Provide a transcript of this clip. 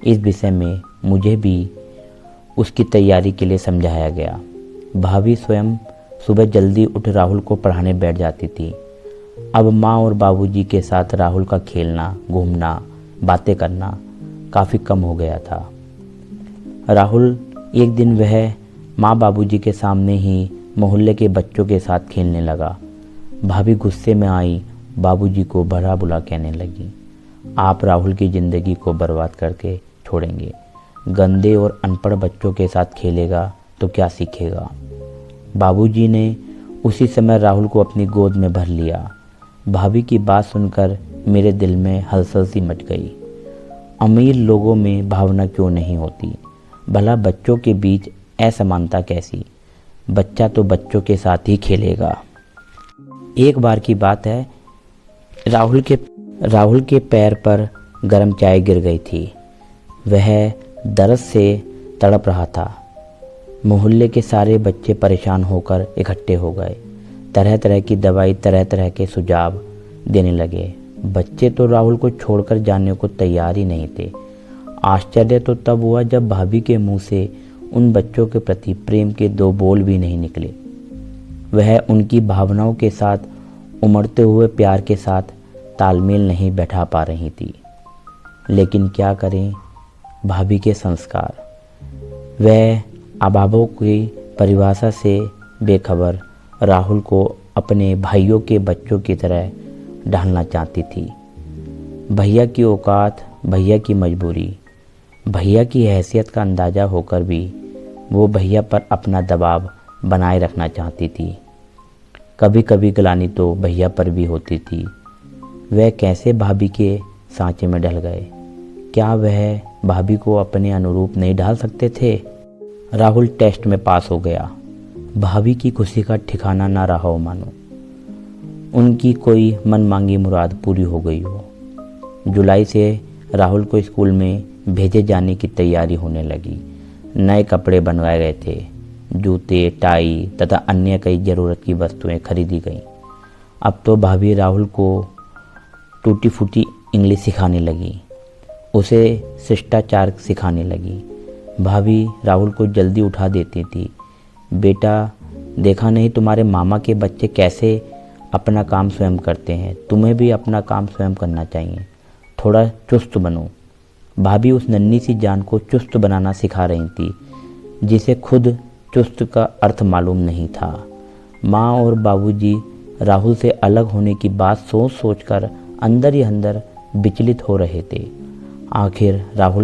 इस विषय में मुझे भी उसकी तैयारी के लिए समझाया गया। भाभी स्वयं सुबह जल्दी उठ राहुल को पढ़ाने बैठ जाती थी। अब माँ और बाबूजी के साथ राहुल का खेलना, घूमना, बातें करना काफ़ी कम हो गया था। राहुल एक दिन वह माँ बाबूजी के सामने ही मोहल्ले के बच्चों के साथ खेलने लगा। भाभी गुस्से में आई, बाबूजी को भला बुरा कहने लगी। आप राहुल की ज़िंदगी को बर्बाद करके छोड़ेंगे। गंदे और अनपढ़ बच्चों के साथ खेलेगा तो क्या सीखेगा। बाबूजी ने उसी समय राहुल को अपनी गोद में भर लिया। भाभी की बात सुनकर मेरे दिल में हलचल सी मच गई। अमीर लोगों में भावना क्यों नहीं होती? भला बच्चों के बीच असमानता कैसी? बच्चा तो बच्चों के साथ ही खेलेगा। एक बार की बात है, राहुल के पैर पर गर्म चाय गिर गई थी। वह दर्द से तड़प रहा था। मोहल्ले के सारे बच्चे परेशान होकर इकट्ठे हो गए। तरह तरह की दवाई, तरह तरह के सुझाव देने लगे। बच्चे तो राहुल को छोड़कर जाने को तैयार ही नहीं थे। आश्चर्य तो तब हुआ जब भाभी के मुंह से उन बच्चों के प्रति प्रेम के दो बोल भी नहीं निकले। वह उनकी भावनाओं के साथ, उमड़ते हुए प्यार के साथ तालमेल नहीं बैठा पा रही थी। लेकिन क्या करें, भाभी के संस्कार। वह अभावों की परिभाषा से बेखबर राहुल को अपने भाइयों के बच्चों की तरह ढालना चाहती थी। भैया की औकात, भैया की मजबूरी, भैया की हैसियत का अंदाज़ा होकर भी वो भैया पर अपना दबाव बनाए रखना चाहती थी। कभी कभी ग्लानि तो भैया पर भी होती थी। वह कैसे भाभी के सांचे में ढल गए? क्या वह भाभी को अपने अनुरूप नहीं ढाल सकते थे? राहुल टेस्ट में पास हो गया। भाभी की खुशी का ठिकाना ना रहा हो मानो। उनकी कोई मनमांगी मुराद पूरी हो गई हो। जुलाई से राहुल को स्कूल में भेजे जाने की तैयारी होने लगी। नए कपड़े बनवाए गए थे। जूते, टाई तथा अन्य कई ज़रूरत की वस्तुएं खरीदी गईं। अब तो भाभी राहुल को टूटी फूटी इंग्लिश सिखाने लगी। उसे शिष्टाचार सिखाने लगी। भाभी राहुल को जल्दी उठा देती थी। बेटा, देखा नहीं तुम्हारे मामा के बच्चे कैसे अपना काम स्वयं करते हैं? तुम्हें भी अपना काम स्वयं करना चाहिए। थोड़ा चुस्त बनो। भाभी उस नन्ही सी जान को चुस्त बनाना सिखा रही थी, जिसे खुद चुस्त का अर्थ मालूम नहीं था। माँ और बाबूजी राहुल से अलग होने की बात सोच सोच कर अंदर ही अंदर विचलित हो रहे थे। आखिर राहुल